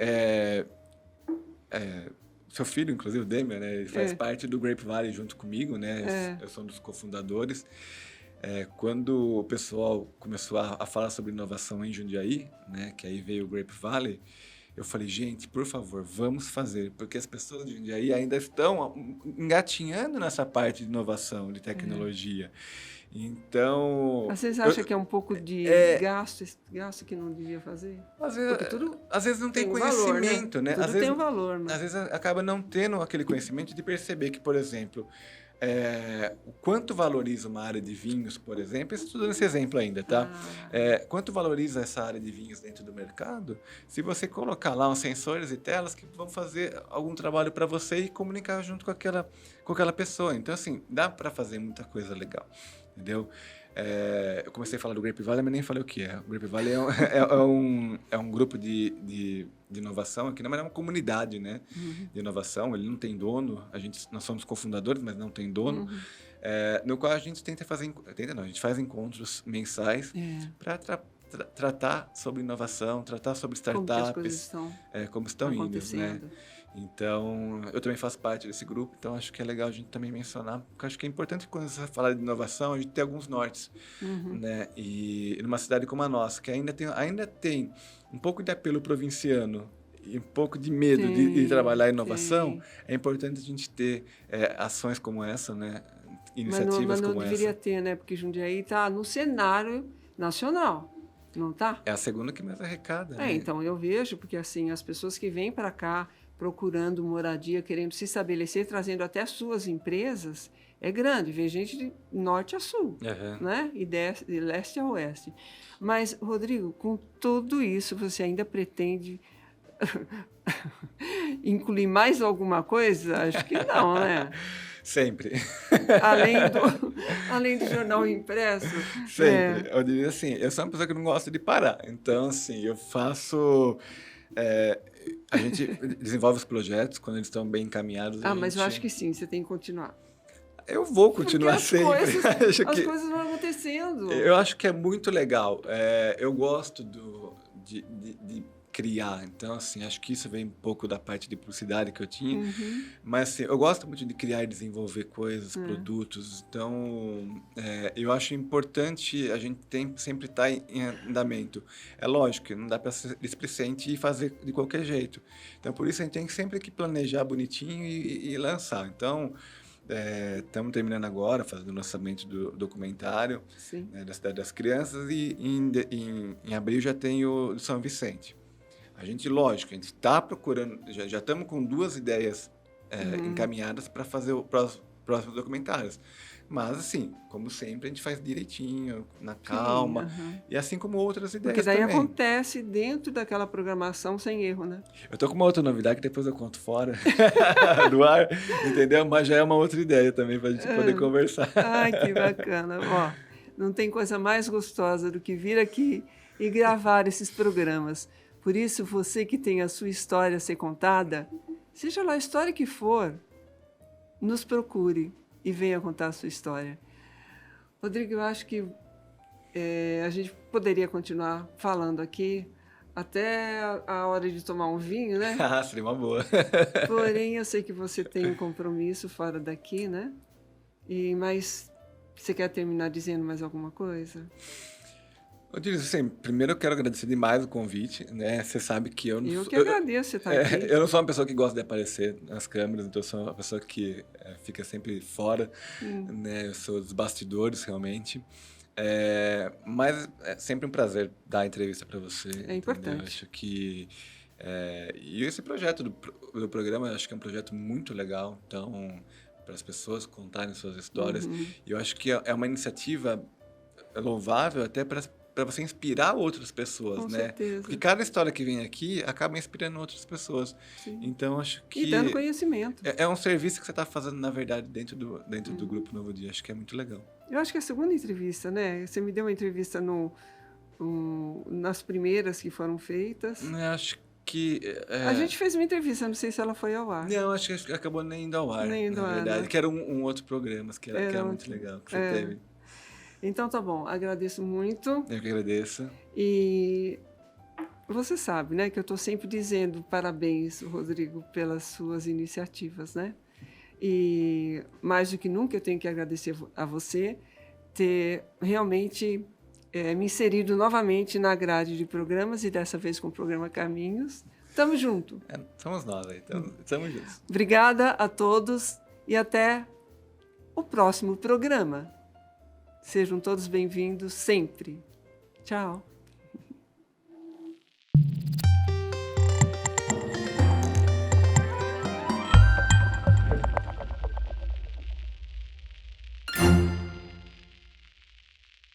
[SPEAKER 2] seu filho, inclusive, o Demian, né? Ele faz parte do Grape Valley junto comigo, né? Eu sou um dos cofundadores. Quando o pessoal começou a falar sobre inovação em Jundiaí, né? Que aí veio o Grape Valley, eu falei, gente, por favor, vamos fazer, porque as pessoas de Jundiaí ainda estão engatinhando nessa parte de inovação, de tecnologia. Então...
[SPEAKER 1] Mas vocês acham que é um pouco de gasto que não devia fazer?
[SPEAKER 2] Às vezes não tem
[SPEAKER 1] um valor,
[SPEAKER 2] conhecimento, né?
[SPEAKER 1] Tudo
[SPEAKER 2] Às
[SPEAKER 1] tem
[SPEAKER 2] vezes,
[SPEAKER 1] um valor, né?
[SPEAKER 2] às vezes acaba não tendo aquele conhecimento de perceber que, por exemplo, o quanto valoriza uma área de vinhos, por exemplo, estou dando esse exemplo ainda, tá? Quanto valoriza essa área de vinhos dentro do mercado, se você colocar lá uns sensores e telas que vão fazer algum trabalho para você e comunicar junto com aquela pessoa. Então, assim, dá para fazer muita coisa legal, entendeu? Eu comecei a falar do Grape Valley, mas nem falei o que é. O Grape Valley é um grupo de inovação aqui, mas é uma comunidade, né? De inovação. Ele não tem dono, nós somos cofundadores, mas não tem dono. No qual a gente a gente faz encontros mensais para tratar sobre inovação, tratar sobre
[SPEAKER 1] Como que as coisas
[SPEAKER 2] startups,
[SPEAKER 1] estão
[SPEAKER 2] como estão indo, né?
[SPEAKER 1] acontecendo.
[SPEAKER 2] Então, eu também faço parte desse grupo, então acho que é legal a gente também mencionar, porque acho que é importante quando você fala de inovação, a gente ter alguns nortes,
[SPEAKER 1] Uhum.
[SPEAKER 2] né? E numa cidade como a nossa, que ainda tem um pouco de apelo provinciano e um pouco de medo de
[SPEAKER 1] Tem,
[SPEAKER 2] trabalhar a inovação,
[SPEAKER 1] tem.
[SPEAKER 2] é importante a gente ter ações como essa, né?
[SPEAKER 1] Mas
[SPEAKER 2] Iniciativas
[SPEAKER 1] não
[SPEAKER 2] como
[SPEAKER 1] deveria
[SPEAKER 2] essa.
[SPEAKER 1] ter, né? Porque Jundiaí está no cenário nacional, não tá?
[SPEAKER 2] É a segunda que mais arrecada,
[SPEAKER 1] É,
[SPEAKER 2] né?
[SPEAKER 1] então eu vejo, porque assim, as pessoas que vêm para cá procurando moradia, querendo se estabelecer, trazendo até suas empresas, é grande, vem gente de norte a sul,
[SPEAKER 2] Aham.
[SPEAKER 1] né? E de leste a oeste. Mas, Rodrigo, com tudo isso, você ainda pretende incluir mais alguma coisa? Acho que não, né?
[SPEAKER 2] Sempre.
[SPEAKER 1] Além do, além do jornal impresso.
[SPEAKER 2] Sempre.
[SPEAKER 1] É.
[SPEAKER 2] Eu diria assim, eu sou uma pessoa que não gosta de parar. Então, assim, eu faço. é, a gente desenvolve os projetos quando eles estão bem encaminhados. A
[SPEAKER 1] Ah, mas eu acho
[SPEAKER 2] gente.
[SPEAKER 1] que sim, você tem que continuar.
[SPEAKER 2] Eu vou
[SPEAKER 1] Porque
[SPEAKER 2] continuar sempre. Acho
[SPEAKER 1] as
[SPEAKER 2] que
[SPEAKER 1] coisas vão acontecendo.
[SPEAKER 2] eu acho que é muito legal. Eu gosto de criar. Então, assim, acho que isso vem um pouco da parte de publicidade que eu tinha.
[SPEAKER 1] Uhum.
[SPEAKER 2] Mas, assim, eu gosto muito de criar e desenvolver coisas,
[SPEAKER 1] É.
[SPEAKER 2] produtos. Então, eu acho importante a gente sempre estar em andamento. É lógico que não dá para ser displicente e fazer de qualquer jeito. Então, por isso, a gente tem sempre que planejar bonitinho e lançar. Então, estamos terminando agora, fazendo o lançamento do documentário,
[SPEAKER 1] Sim.
[SPEAKER 2] né, da Cidade das Crianças, e em abril já tem o de São Vicente. A gente, lógico, a gente está procurando, já estamos com 2 ideias encaminhadas para fazer os próximos documentários. Mas, assim, como sempre, a gente faz direitinho, na
[SPEAKER 1] Sim,
[SPEAKER 2] calma,
[SPEAKER 1] aham.
[SPEAKER 2] e assim como outras
[SPEAKER 1] Porque
[SPEAKER 2] ideias
[SPEAKER 1] daí
[SPEAKER 2] também.
[SPEAKER 1] acontece dentro daquela programação sem erro, né?
[SPEAKER 2] Eu tô com uma outra novidade que depois eu conto fora do ar, entendeu? Mas já é uma outra ideia também para a gente poder conversar.
[SPEAKER 1] Ai, que bacana. Ó, não tem coisa mais gostosa do que vir aqui e gravar esses programas. Por isso, você que tem a sua história a ser contada, seja lá a história que for, nos procure e venha contar a sua história. Rodrigo, eu acho que a gente poderia continuar falando aqui até a hora de tomar um vinho, né?
[SPEAKER 2] Ah, seria uma boa.
[SPEAKER 1] Porém, eu sei que você tem um compromisso fora daqui, né? Mas você quer terminar dizendo mais alguma coisa?
[SPEAKER 2] Eu diria assim, primeiro eu quero agradecer demais o convite, né? Você sabe que eu não
[SPEAKER 1] Eu
[SPEAKER 2] sou,
[SPEAKER 1] que agradeço você estar aqui.
[SPEAKER 2] eu não sou uma pessoa que gosta de aparecer nas câmeras, então eu sou uma pessoa que fica sempre fora, né? Eu sou dos bastidores, realmente. Mas é sempre um prazer dar a entrevista para você,
[SPEAKER 1] É
[SPEAKER 2] entendeu?
[SPEAKER 1] importante.
[SPEAKER 2] Acho que e esse projeto do programa, eu acho que é um projeto muito legal, então para as pessoas contarem suas histórias, e eu acho que é uma iniciativa louvável até para você inspirar outras pessoas,
[SPEAKER 1] Com
[SPEAKER 2] né?
[SPEAKER 1] certeza.
[SPEAKER 2] Porque cada história que vem aqui acaba inspirando outras pessoas.
[SPEAKER 1] Sim.
[SPEAKER 2] Então, acho
[SPEAKER 1] E
[SPEAKER 2] que
[SPEAKER 1] dando conhecimento.
[SPEAKER 2] é um serviço que você está fazendo, na verdade, dentro do Grupo Novo Dia. Acho que é muito legal.
[SPEAKER 1] Eu acho que é a segunda entrevista, né? Você me deu uma entrevista nas primeiras que foram feitas.
[SPEAKER 2] Eu acho que...
[SPEAKER 1] A gente fez uma entrevista, não sei se ela foi ao ar.
[SPEAKER 2] Não, acho que acabou nem indo ao ar,
[SPEAKER 1] Nem indo
[SPEAKER 2] na
[SPEAKER 1] ao ar,
[SPEAKER 2] verdade.
[SPEAKER 1] né?
[SPEAKER 2] Que era um outro programa, que era muito
[SPEAKER 1] outro.
[SPEAKER 2] legal, que você teve.
[SPEAKER 1] Então tá bom, agradeço muito.
[SPEAKER 2] Eu que agradeço.
[SPEAKER 1] E você sabe, né, que eu estou sempre dizendo parabéns, Rodrigo, pelas suas iniciativas, né? E mais do que nunca eu tenho que agradecer a você ter realmente me inserido novamente na grade de programas e dessa vez com o programa Caminhos. Tamo junto.
[SPEAKER 2] Somos nós aí, estamos juntos.
[SPEAKER 1] Obrigada a todos e até o próximo programa. Sejam todos bem-vindos sempre. Tchau.